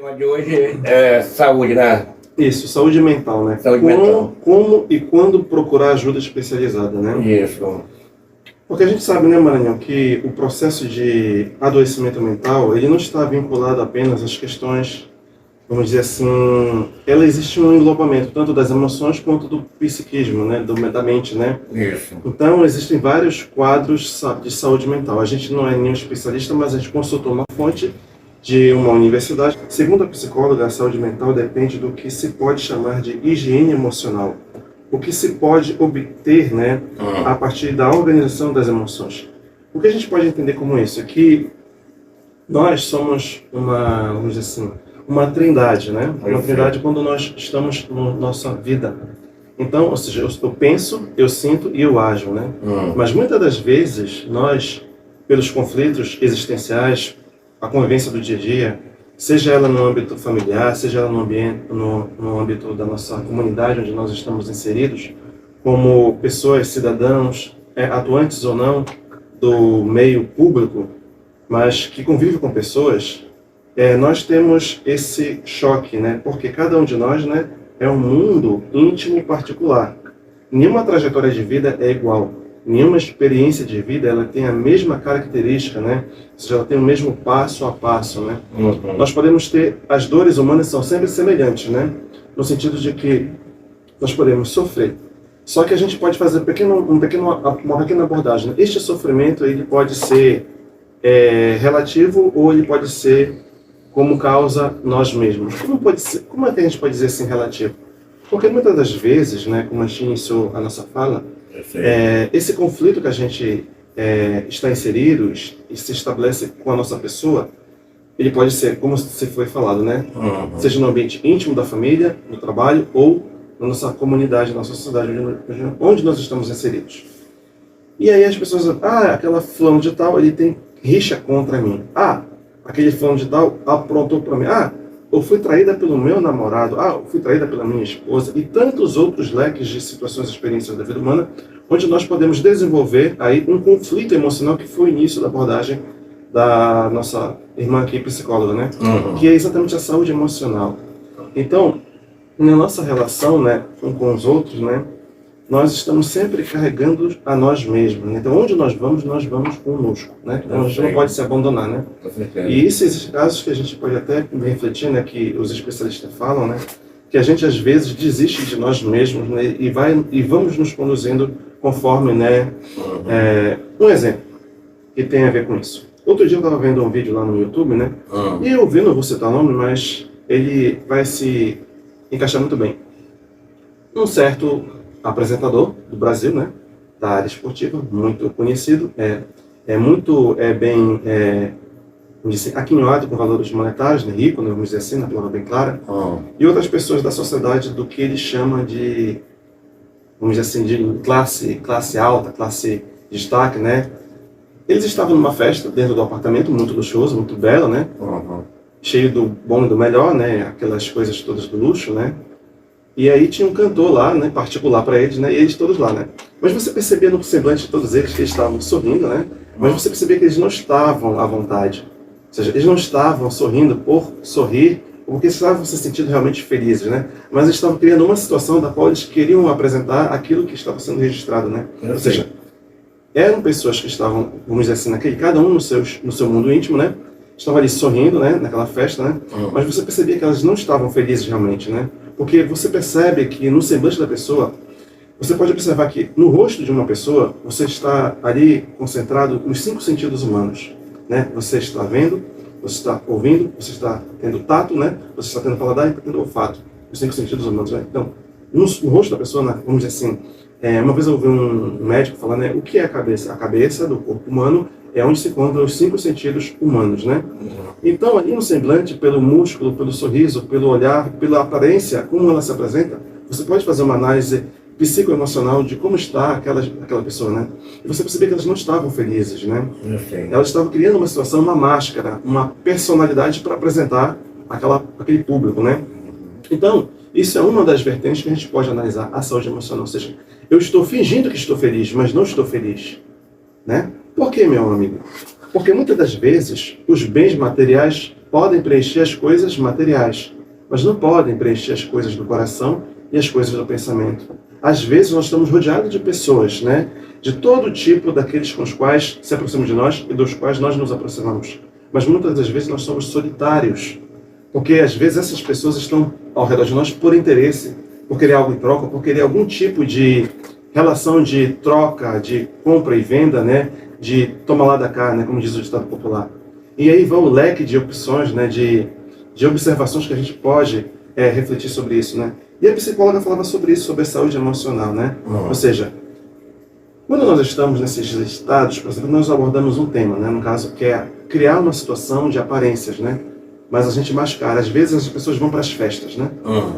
tema de hoje é saúde, né? Isso, saúde mental, né? Saúde mental. Como e quando procurar ajuda especializada, né? Isso. Porque a gente sabe, né, Maranhão, que o processo de adoecimento mental, ele não está vinculado apenas às questões, vamos dizer assim, ela existe um englobamento, tanto das emoções quanto do psiquismo, né, da mente, né? Isso. Então, existem vários quadros de saúde mental. A gente não é nenhum especialista, mas a gente consultou uma fonte de uma universidade. Segundo a psicóloga, a saúde mental depende do que se pode chamar de higiene emocional. O que se pode obter, né, a partir da organização das emoções. O que a gente pode entender como isso? É que nós somos vamos dizer assim, uma trindade, né? Uma trindade quando nós estamos na nossa vida. Então, ou seja, eu penso, eu sinto e eu ajo, né? Mas muitas das vezes, nós, pelos conflitos existenciais, a convivência do dia a dia, seja ela no âmbito familiar, seja ela no âmbito da nossa comunidade onde nós estamos inseridos, como pessoas, cidadãos, atuantes ou não do meio público, mas que convivem com pessoas, nós temos esse choque, né? Porque cada um de nós, né, é um mundo íntimo particular. Nenhuma trajetória de vida é igual. Nenhuma experiência de vida ela tem a mesma característica, né? Ou seja, ela tem o mesmo passo a passo, né? Nós podemos ter, as dores humanas são sempre semelhantes, né? No sentido de que nós podemos sofrer. Só que a gente pode fazer uma pequena abordagem, né? Este sofrimento ele pode ser relativo ou ele pode ser como causa nós mesmos. Como é que a gente pode dizer assim relativo? Porque muitas das vezes, né, como a gente iniciou a nossa fala, esse conflito que a gente está inserido e se estabelece com a nossa pessoa, ele pode ser, como se foi falado, né? Seja no ambiente íntimo da família, no trabalho ou na nossa comunidade, na nossa sociedade, onde nós estamos inseridos. E aí as pessoas, aquela fulano de tal, ele tem rixa contra mim. Aquele fulano de tal aprontou para mim. Eu fui traída pelo meu namorado. Eu fui traída pela minha esposa. E tantos outros leques de situações e experiências da vida humana, onde nós podemos desenvolver aí um conflito emocional que foi o início da abordagem da nossa irmã aqui, psicóloga, né? Que é exatamente a saúde emocional. Então, na nossa relação, né, com os outros, né, nós estamos sempre carregando a nós mesmos. Então, onde nós vamos conosco, né? Então, a gente não pode se abandonar, né? E esses casos que a gente pode até refletir, né, que os especialistas falam, né, que a gente às vezes desiste de nós mesmos, né, e vamos nos conduzindo conforme, né, um exemplo que tem a ver com isso. Outro dia eu estava vendo um vídeo lá no YouTube, né, e eu vi, não vou citar o nome, mas ele vai se encaixar muito bem. Um certo apresentador do Brasil, né, da área esportiva, muito conhecido, muito bem aquinhoado com valores monetários, né, rico, né, vamos dizer assim, na palavra bem clara, e outras pessoas da sociedade do que ele chama de, vamos dizer assim, de classe alta, classe de destaque, né. Eles estavam numa festa dentro do apartamento, muito luxuoso, muito belo, né, cheio do bom e do melhor, né, aquelas coisas todas do luxo, né. E aí tinha um cantor lá, né, particular para eles, né, e eles todos lá, né. Mas você percebia no semblante de todos eles que eles estavam sorrindo, né, mas você percebia que eles não estavam à vontade. Ou seja, eles não estavam sorrindo por sorrir, porque estavam se sentindo realmente felizes, né, mas eles estavam criando uma situação da qual eles queriam apresentar aquilo que estava sendo registrado, né. Ou seja, eram pessoas que estavam, vamos dizer assim, cada um no seu mundo íntimo, né, estavam ali sorrindo, né, naquela festa, né, mas você percebia que elas não estavam felizes realmente, né. Porque você percebe que no semblante da pessoa, você pode observar que no rosto de uma pessoa, você está ali concentrado nos 5 sentidos humanos, né? Você está vendo, você está ouvindo, você está tendo tato, né? Você está tendo paladar e está tendo olfato, os 5 sentidos humanos, né? Então, no rosto da pessoa, né, vamos dizer assim, uma vez eu ouvi um médico falar, né, o que é a cabeça? A cabeça do corpo humano é onde se encontram os 5 sentidos humanos, né? Então, ali no semblante, pelo músculo, pelo sorriso, pelo olhar, pela aparência, como ela se apresenta, você pode fazer uma análise psicoemocional de como está aquela pessoa, né? E você percebe que elas não estavam felizes, né? Elas estavam criando uma situação, uma máscara, uma personalidade para apresentar aquele público, né? Então, isso é uma das vertentes que a gente pode analisar a saúde emocional. Ou seja, eu estou fingindo que estou feliz, mas não estou feliz, né? Por quê, meu amigo? Porque muitas das vezes os bens materiais podem preencher as coisas materiais, mas não podem preencher as coisas do coração e as coisas do pensamento. Às vezes nós estamos rodeados de pessoas, né? De todo tipo daqueles com os quais se aproximam de nós e dos quais nós nos aproximamos. Mas muitas das vezes nós somos solitários, porque às vezes essas pessoas estão ao redor de nós por interesse, por querer algo em troca, por querer algum tipo de relação de troca, de compra e venda, né? De toma lá da cá, né? Como diz o ditado popular. E aí vai o leque de opções, né? De observações que a gente pode refletir sobre isso, né? E a psicóloga falava sobre isso, sobre a saúde emocional, né? Ou seja, quando nós estamos nesses estados, por exemplo, nós abordamos um tema, né? No caso, que é criar uma situação de aparências, né? Mas a gente mascara. Às vezes as pessoas vão para as festas, né?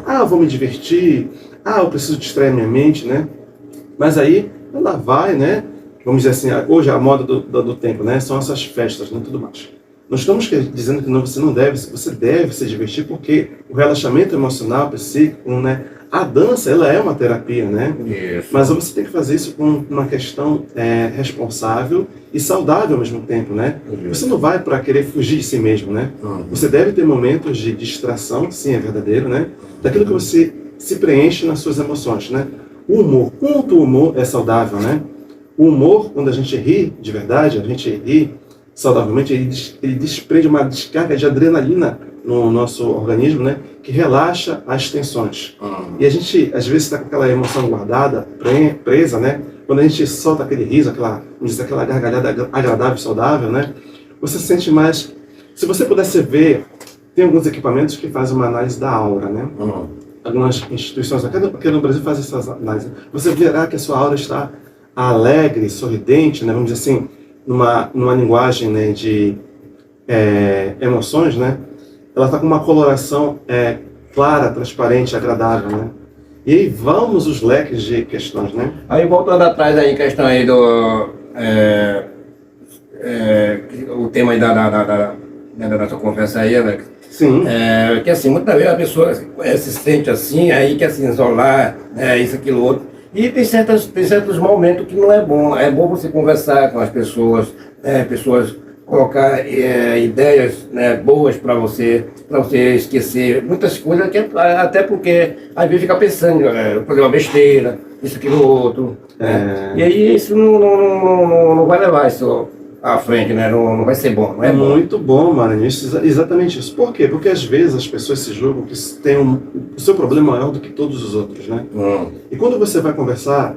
Ah, eu vou me divertir. Ah, eu preciso distrair minha mente, né? Mas aí ela vai, né? Vamos dizer assim, hoje a moda do tempo, né? São essas festas, né? Tudo mais. Nós estamos dizendo que você deve se divertir porque o relaxamento emocional, psíquico, né? A dança, ela é uma terapia, né? Isso. Mas você tem que fazer isso com uma questão responsável e saudável ao mesmo tempo, né? Você não vai para querer fugir de si mesmo, né? Você deve ter momentos de distração, sim, é verdadeiro, né? Daquilo que você se preenche nas suas emoções, né? O humor, quanto o humor é saudável, né? O humor, quando a gente ri de verdade, a gente ri saudavelmente, ele desprende uma descarga de adrenalina no nosso organismo, né? Que relaxa as tensões. E a gente, às vezes, está com aquela emoção guardada, presa, né? Quando a gente solta aquele riso, aquela gargalhada agradável e saudável, né? Você sente mais... Se você pudesse ver, tem alguns equipamentos que fazem uma análise da aura, né? Algumas instituições aqui no Brasil fazem essas análises. Você verá que a sua aura está alegre, sorridente, né? Vamos dizer assim, numa linguagem, né, de emoções, né? Ela está com uma coloração clara, transparente, agradável, né? E aí vamos os leques de questões, né? Aí voltando atrás aí, questão aí do... o tema aí da nossa conversa aí, né? Sim. Que assim, muitas vezes a pessoa se sente assim, aí quer se isolar, isso, aquilo, outro. E tem certos momentos que não é bom. É bom você conversar com as pessoas, pessoas colocar ideias, né, boas para você esquecer muitas coisas, até porque às vezes fica pensando, fazer uma besteira, isso, aquilo, outro. Né? E aí isso não vai levar isso à frente, né? Não vai ser bom, não é bom. Muito bom, Maranhão, exatamente isso. Por quê? Porque às vezes as pessoas se julgam que tem o seu problema maior do que todos os outros, né? E quando você vai conversar,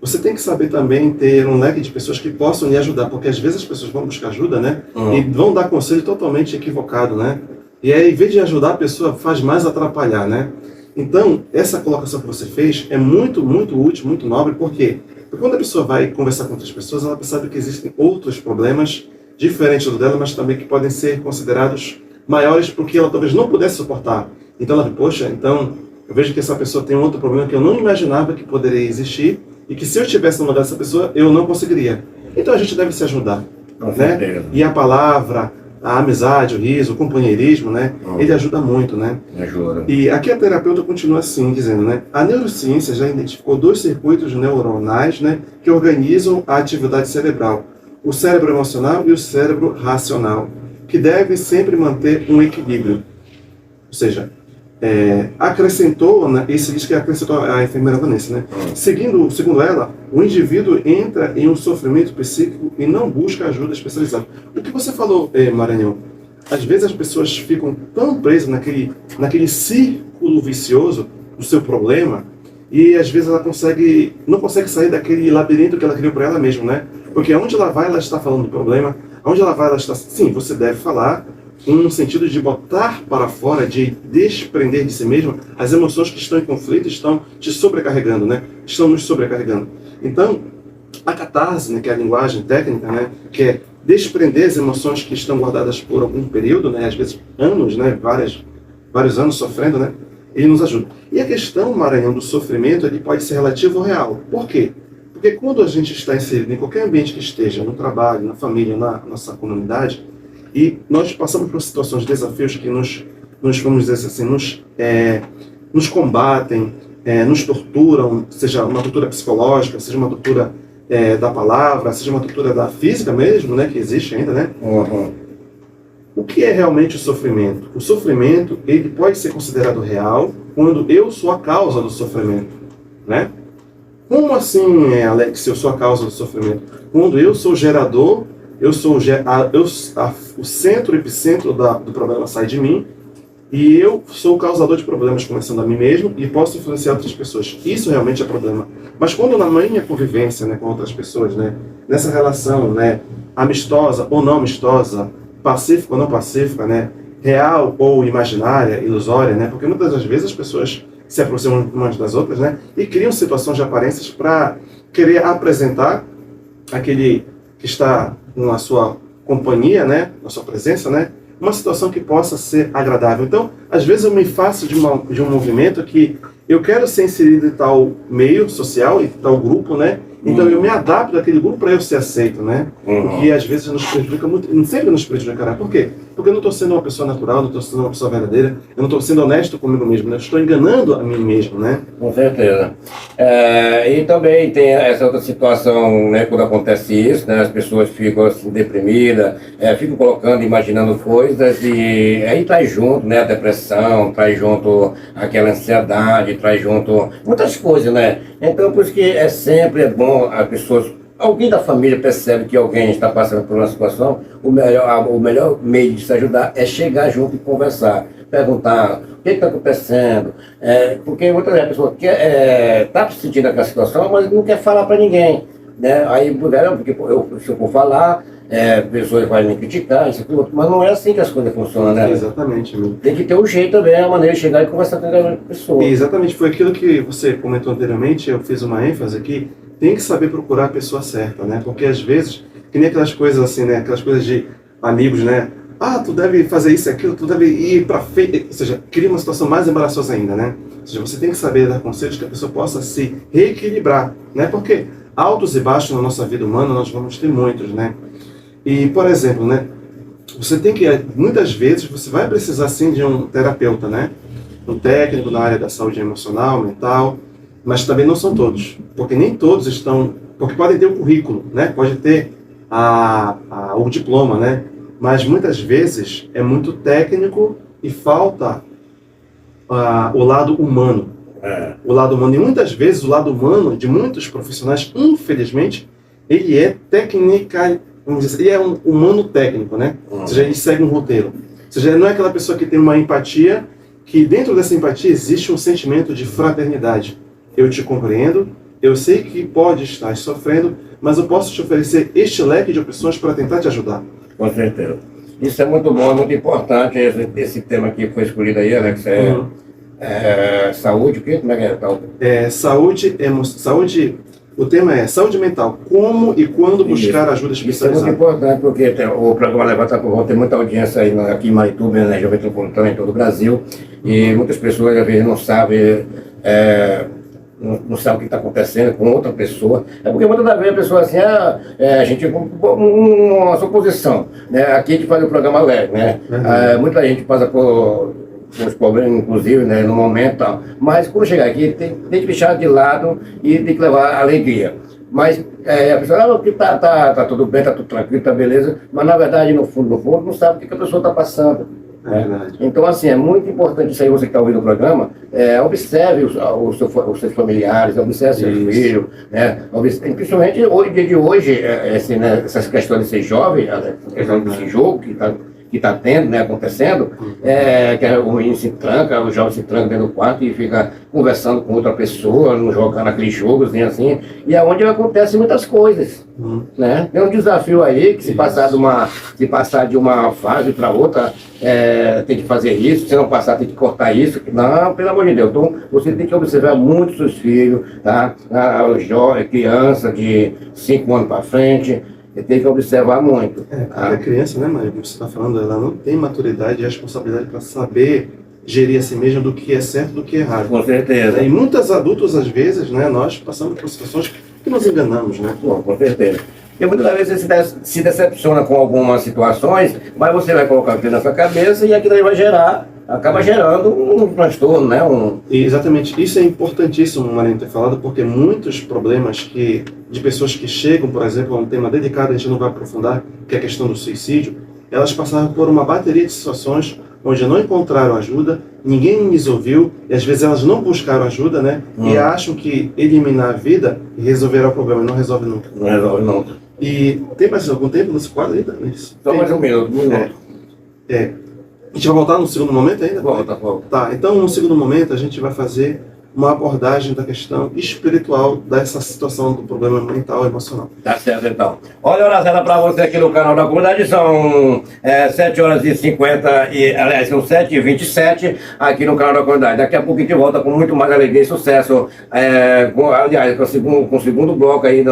você tem que saber também ter um leque de pessoas que possam lhe ajudar, porque às vezes as pessoas vão buscar ajuda, né? E vão dar conselho totalmente equivocado, né? E aí, em vez de ajudar, a pessoa faz mais atrapalhar, né? Então, essa colocação que você fez é muito, muito útil, muito nobre, por quê? Porque quando a pessoa vai conversar com outras pessoas, ela percebe que existem outros problemas diferentes do dela, mas também que podem ser considerados maiores porque ela talvez não pudesse suportar. Então ela diz, poxa, então eu vejo que essa pessoa tem um outro problema que eu não imaginava que poderia existir e que se eu estivesse no lugar dessa pessoa, eu não conseguiria. Então a gente deve se ajudar, né? E a palavra, a amizade, o riso, o companheirismo, né? Ele ajuda muito, né? Ajuda. E aqui a terapeuta continua assim, dizendo, né? A neurociência já identificou 2 circuitos neuronais, né? Que organizam a atividade cerebral. O cérebro emocional e o cérebro racional, que devem sempre manter um equilíbrio. Ou seja, acrescentou, né, esse diz que acrescentou a enfermeira Vanessa, né? Segundo ela, o indivíduo entra em um sofrimento psíquico e não busca ajuda especializada. O que você falou, Maranhão, às vezes as pessoas ficam tão presas naquele círculo vicioso do seu problema e às vezes ela não consegue sair daquele labirinto que ela criou para ela mesma, né? Porque onde ela vai, ela está falando do problema, onde ela vai, ela está... Sim, você deve falar, um sentido de botar para fora, de desprender de si mesmo as emoções que estão em conflito, estão te sobrecarregando, né? Estão nos sobrecarregando. Então, a catarse, né, que é a linguagem técnica, né, que é desprender as emoções que estão guardadas por algum período, né, às vezes anos, né, vários anos sofrendo, né, ele nos ajuda. E a questão, Maranhão, do sofrimento, ele pode ser relativo ou real. Por quê? Porque quando a gente está inserido em qualquer ambiente que esteja, no trabalho, na família, na nossa comunidade, e nós passamos por situações, desafios que nos vamos dizer assim, nos combatem, nos torturam, seja uma tortura psicológica, seja uma tortura da palavra, seja uma tortura da física mesmo, né, que existe ainda, né? O que é realmente o sofrimento? O sofrimento, ele pode ser considerado real quando eu sou a causa do sofrimento, né? Como assim, Alex, se eu sou a causa do sofrimento? Quando eu sou o gerador, o centro, o epicentro do problema sai de mim, e eu sou o causador de problemas, começando a mim mesmo, e posso influenciar outras pessoas. Isso realmente é problema. Mas quando na minha convivência, né, com outras pessoas, né, nessa relação, né, amistosa ou não amistosa, pacífica ou não pacífica, né, real ou imaginária, ilusória, né, porque muitas das vezes as pessoas se aproximam umas das outras, né, e criam situações de aparências para querer apresentar aquele que está na sua companhia, né, na sua presença, né, uma situação que possa ser agradável. Então, às vezes eu me faço de um movimento que eu quero ser inserido em tal meio social, em tal grupo, né? Então eu me adapto àquele grupo para eu ser aceito, né? O que às vezes nos prejudica muito, não sempre nos prejudicará. Por quê? Porque eu não estou sendo uma pessoa natural, não estou sendo uma pessoa verdadeira, eu não estou sendo honesto comigo mesmo, né? Eu estou enganando a mim mesmo, né? Com certeza. E também tem essa outra situação, né, quando acontece isso, né, as pessoas ficam assim, deprimidas, ficam colocando, imaginando coisas, e aí traz junto, né, a depressão, traz junto aquela ansiedade, traz junto muitas coisas, né? Então, por isso que sempre é bom as pessoas, alguém da família percebe que alguém está passando por uma situação, o melhor meio de se ajudar é chegar junto e conversar, perguntar o que está acontecendo, porque muitas vezes a pessoa está se sentindo aquela situação, mas não quer falar para ninguém, né? Aí, porque se eu for falar, pessoas vão me criticar, isso tudo, mas não é assim que as coisas funcionam, né? Exatamente, amigo. Tem que ter um jeito também, a maneira de chegar e conversar com aquela pessoa. Exatamente, foi aquilo que você comentou anteriormente, eu fiz uma ênfase aqui, tem que saber procurar a pessoa certa, né? Porque às vezes, que nem aquelas coisas assim, né? Aquelas coisas de amigos, né? Ah, tu deve fazer isso e aquilo, tu deve ir para frente, ou seja, cria uma situação mais embaraçosa ainda, né? Ou seja, você tem que saber dar conselhos que a pessoa possa se reequilibrar, né? Porque altos e baixos na nossa vida humana nós vamos ter muitos, né? E, por exemplo, né? Você tem que, muitas vezes, você vai precisar sim de um terapeuta, né? Um técnico na área da saúde emocional, mental, mas também não são todos, porque nem todos estão, porque podem ter o currículo, né? Pode ter o diploma, né? Mas muitas vezes é muito técnico e falta o lado humano. O lado humano, e muitas vezes o lado humano de muitos profissionais, infelizmente, ele é técnica, vamos dizer, ele é um humano técnico, né? Ou seja, ele segue um roteiro. Ou seja, ele não é aquela pessoa que tem uma empatia, que dentro dessa empatia existe um sentimento de fraternidade. Eu te compreendo, eu sei que pode estar sofrendo, mas eu posso te oferecer este leque de opções para tentar te ajudar. Com certeza. Isso é muito bom, é muito importante, esse tema aqui que foi escolhido aí, Alex, saúde, o quê? Como é que é? Saúde, o tema é saúde mental, como e quando buscar ajuda especializada. Isso é muito importante, porque o programa Levanta por Volta tem muita audiência aí aqui em Marituba, na região metropolitana, em todo o Brasil, e muitas pessoas às vezes não sabem... não sabe o que está acontecendo com outra pessoa. É porque muitas das vezes a pessoa assim, a gente uma suposição, né? Aqui a gente faz o programa leve, né? Muita gente passa por os problemas, inclusive, né, no momento, tal. Mas quando chegar aqui, tem que deixar de lado e tem que levar alegria. Mas a pessoa, que tá tudo bem, tá tudo tranquilo, tá beleza, mas na verdade, no fundo, não sabe o que a pessoa está passando. Então, assim, é muito importante isso aí, você que está ouvindo o programa, observe os seus familiares, observe seu filho, né? Principalmente dia de hoje, né, essas questões de ser jovem, a questão desse jogo que está tendo, né, acontecendo, que o menino se tranca, o jovem se tranca dentro do quarto e fica conversando com outra pessoa, jogando aqueles jogos, assim, e é onde acontecem muitas coisas, né? Tem um desafio aí, que se passar de uma fase para outra, tem que fazer isso, se não passar tem que cortar isso, não, pelo amor de Deus, então você tem que observar muito seus filhos, tá? Criança de 5 anos para frente, você tem que observar muito. Porque a criança, né, Maria, como você está falando, ela não tem maturidade e responsabilidade para saber gerir a si mesma do que é certo e do que é errado. Com certeza. E muitos adultos, às vezes, né, nós passamos por situações que nos enganamos, né? Com certeza. E muitas vezes você se decepciona com algumas situações, mas você vai colocar aquilo na sua cabeça e aquilo aí vai gerar acaba gerando um transtorno, né? E exatamente, isso é importantíssimo, Marinho, ter falado, porque muitos problemas de pessoas que chegam, por exemplo, a um tema dedicado, a gente não vai aprofundar, que é a questão do suicídio, elas passaram por uma bateria de situações onde não encontraram ajuda, ninguém lhes ouviu, e às vezes elas não buscaram ajuda, né? E acham que eliminar a vida resolverá o problema, e não resolve nunca. Não resolve nunca. E tem mais algum tempo nesse quadro ainda? Só mais um minuto. A gente vai voltar no segundo momento ainda? Volta. Tá, então no segundo momento a gente vai fazer uma abordagem da questão espiritual dessa situação do problema mental e emocional. Tá certo, então. Olha a hora certa para você aqui no canal da comunidade, são 7h50, aliás, são 7h27 aqui no canal da comunidade. Daqui a pouco a gente volta com muito mais alegria e sucesso, com o segundo bloco aí,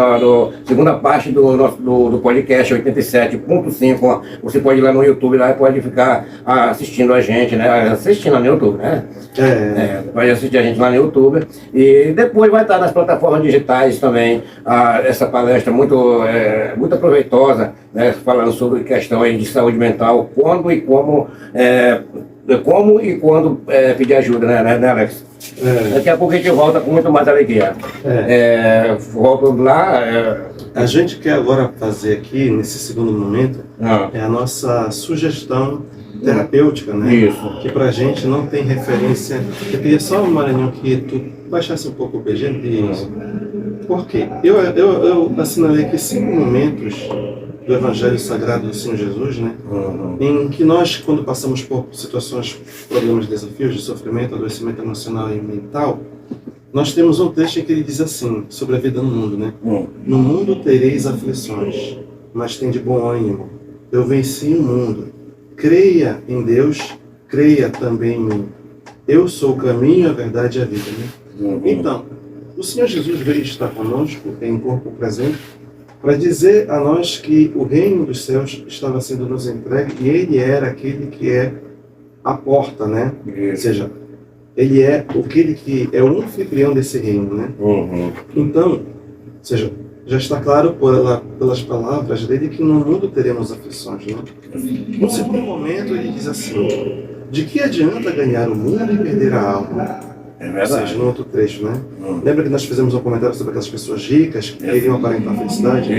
segunda parte do podcast 87.5. Você pode ir lá no YouTube lá e pode ficar assistindo a gente, né? Assistindo lá no YouTube, né? Pode assistir a gente lá no YouTube. E depois vai estar nas plataformas digitais também essa palestra muito aproveitosa, né, falando sobre questão aí de saúde mental, quando e como pedir ajuda, né, Alex? Daqui a pouco a gente volta com muito mais alegria. Volto lá. A gente quer agora fazer aqui, nesse segundo momento, a nossa sugestão terapêutica, né? Isso. Que pra gente não tem referência. Eu queria só, Maranhão, que tu baixasse um pouco o PG disso. Por quê? Eu assinalei aqui 5 momentos do Evangelho Sagrado do Senhor Jesus, né? Em que nós, quando passamos por situações, problemas, desafios de sofrimento, adoecimento emocional e mental, nós temos um texto em que ele diz assim, sobre a vida no mundo, né? No mundo tereis aflições, mas tem de bom ânimo. Eu venci o mundo. Creia em Deus, creia também em mim. Eu sou o caminho, a verdade e a vida. Né? Então, o Senhor Jesus veio estar conosco em corpo presente para dizer a nós que o reino dos céus estava sendo nos entregue e Ele era aquele que é a porta, né? Ou seja, Ele é aquele que é o anfitrião desse reino, né? Então, ou seja, já está claro pelas palavras dele que no mundo teremos aflições, né? No segundo momento ele diz assim: de que adianta ganhar o mundo e perder a alma? Ou seja, no outro trecho, né? Lembra que nós fizemos um comentário sobre aquelas pessoas ricas que queriam aparentar felicidade?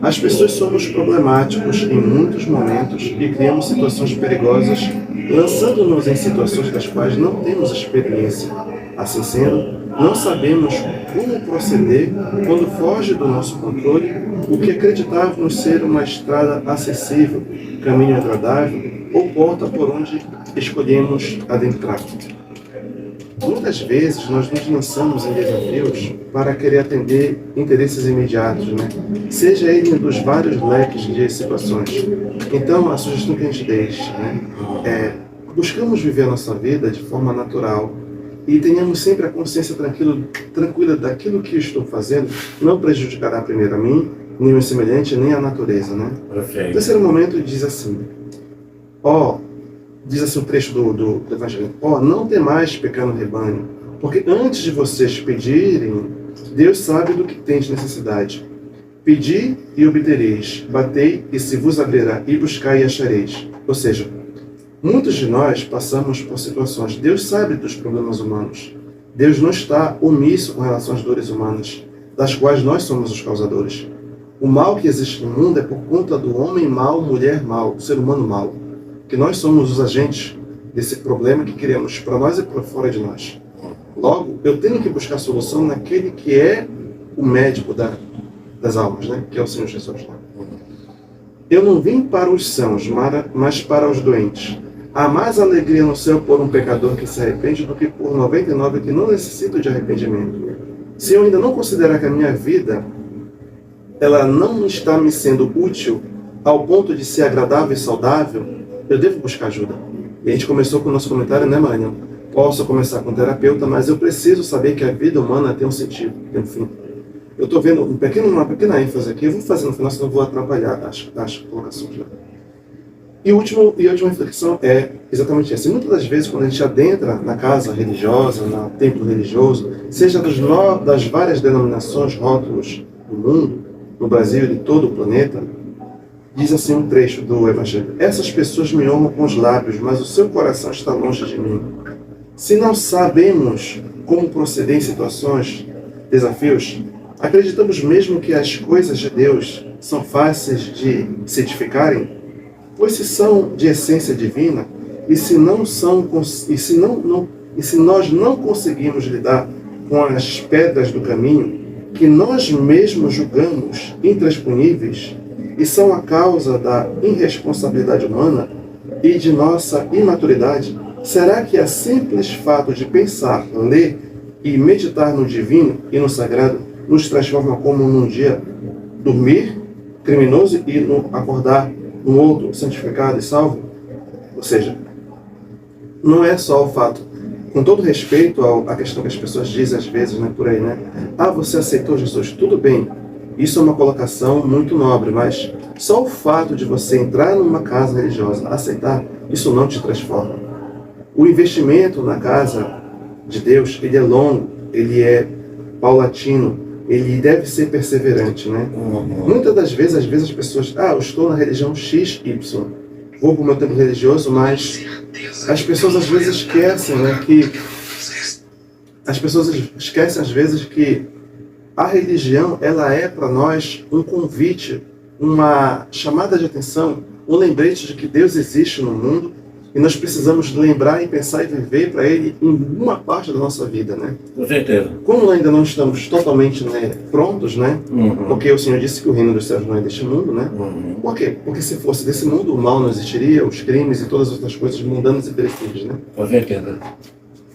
As pessoas somos problemáticos em muitos momentos e criamos situações perigosas, lançando-nos em situações das quais não temos experiência. Assim sendo, não sabemos como proceder quando foge do nosso controle o que acreditávamos ser uma estrada acessível, caminho agradável ou porta por onde escolhemos adentrar. Muitas vezes nós nos lançamos em desafios para querer atender interesses imediatos, né? Seja ele dos vários leques de situações. Então, a sugestão que a gente deixa, né, buscamos viver a nossa vida de forma natural e tenhamos sempre a consciência tranquila daquilo que estou fazendo não prejudicará primeiro a mim, nem o semelhante, nem a natureza, né? Perfeito. O terceiro momento diz assim, diz assim o trecho do Evangelho: não temais, pequeno rebanho, porque antes de vocês pedirem, Deus sabe do que tens necessidade. Pedi e obtereis, batei e se vos abrirá, e buscai e achareis. Ou seja, muitos de nós passamos por situações, Deus sabe dos problemas humanos. Deus não está omisso com relação às dores humanas, das quais nós somos os causadores. O mal que existe no mundo é por conta do homem mau, mulher mau, ser humano mau. Que nós somos os agentes desse problema que criamos para nós e para fora de nós. Logo, eu tenho que buscar solução naquele que é o médico das almas, né? Que é o Senhor Jesus. Eu não vim para os sãos, mas para os doentes. Há mais alegria no céu por um pecador que se arrepende do que por 99 que não necessitam de arrependimento. Se eu ainda não considerar que a minha vida ela não está me sendo útil ao ponto de ser agradável e saudável, eu devo buscar ajuda. E a gente começou com o nosso comentário, né, Maranhão? Posso começar com terapeuta, mas eu preciso saber que a vida humana tem um sentido, tem um fim. Eu estou vendo uma pequena ênfase aqui, eu vou fazer no final, senão eu vou atrapalhar as colocações. Né? E a última reflexão é exatamente essa. Muitas das vezes, quando a gente adentra na casa religiosa, no templo religioso, seja das várias denominações, rótulos do mundo, no Brasil e de todo o planeta, Diz assim um trecho do Evangelho: essas pessoas me honram com os lábios, mas o seu coração está longe de mim. Se não sabemos como proceder em situações, desafios, acreditamos mesmo que as coisas de Deus são fáceis de se edificarem? Pois se são de essência divina, e se nós não conseguimos lidar com as pedras do caminho, que nós mesmos julgamos intransponíveis, e são a causa da irresponsabilidade humana e de nossa imaturidade, será que é simples fato de pensar, ler e meditar no divino e no sagrado nos transforma como num dia dormir criminoso e no acordar um outro santificado e salvo? Ou seja, não é só o fato, com todo respeito à questão que as pessoas dizem às vezes, né, por aí, né? Ah, você aceitou Jesus, tudo bem. Isso é uma colocação muito nobre, mas só o fato de você entrar numa casa religiosa, aceitar, isso não te transforma. O investimento na casa de Deus, ele é longo, ele é paulatino, ele deve ser perseverante, né? Muitas das vezes, às vezes as pessoas, eu estou na religião X, Y, vou para o meu templo religioso, mas as pessoas às vezes esquecem, né, às vezes que a religião, ela é para nós um convite, uma chamada de atenção, um lembrete de que Deus existe no mundo e nós precisamos lembrar e pensar e viver para Ele em uma parte da nossa vida, né? Com certeza. Como ainda não estamos totalmente, né, prontos, né? Porque o Senhor disse que o reino dos céus não é deste mundo, né? Por quê? Porque se fosse desse mundo, o mal não existiria, os crimes e todas as outras coisas mundanas e perecíveis, né? Com certeza.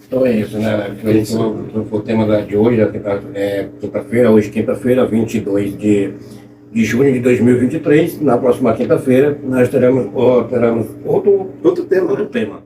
Então é isso, né? Esse foi o tema de hoje, quinta-feira, hoje quinta-feira, 22 de junho de 2023. Na próxima quinta-feira nós teremos outro tema.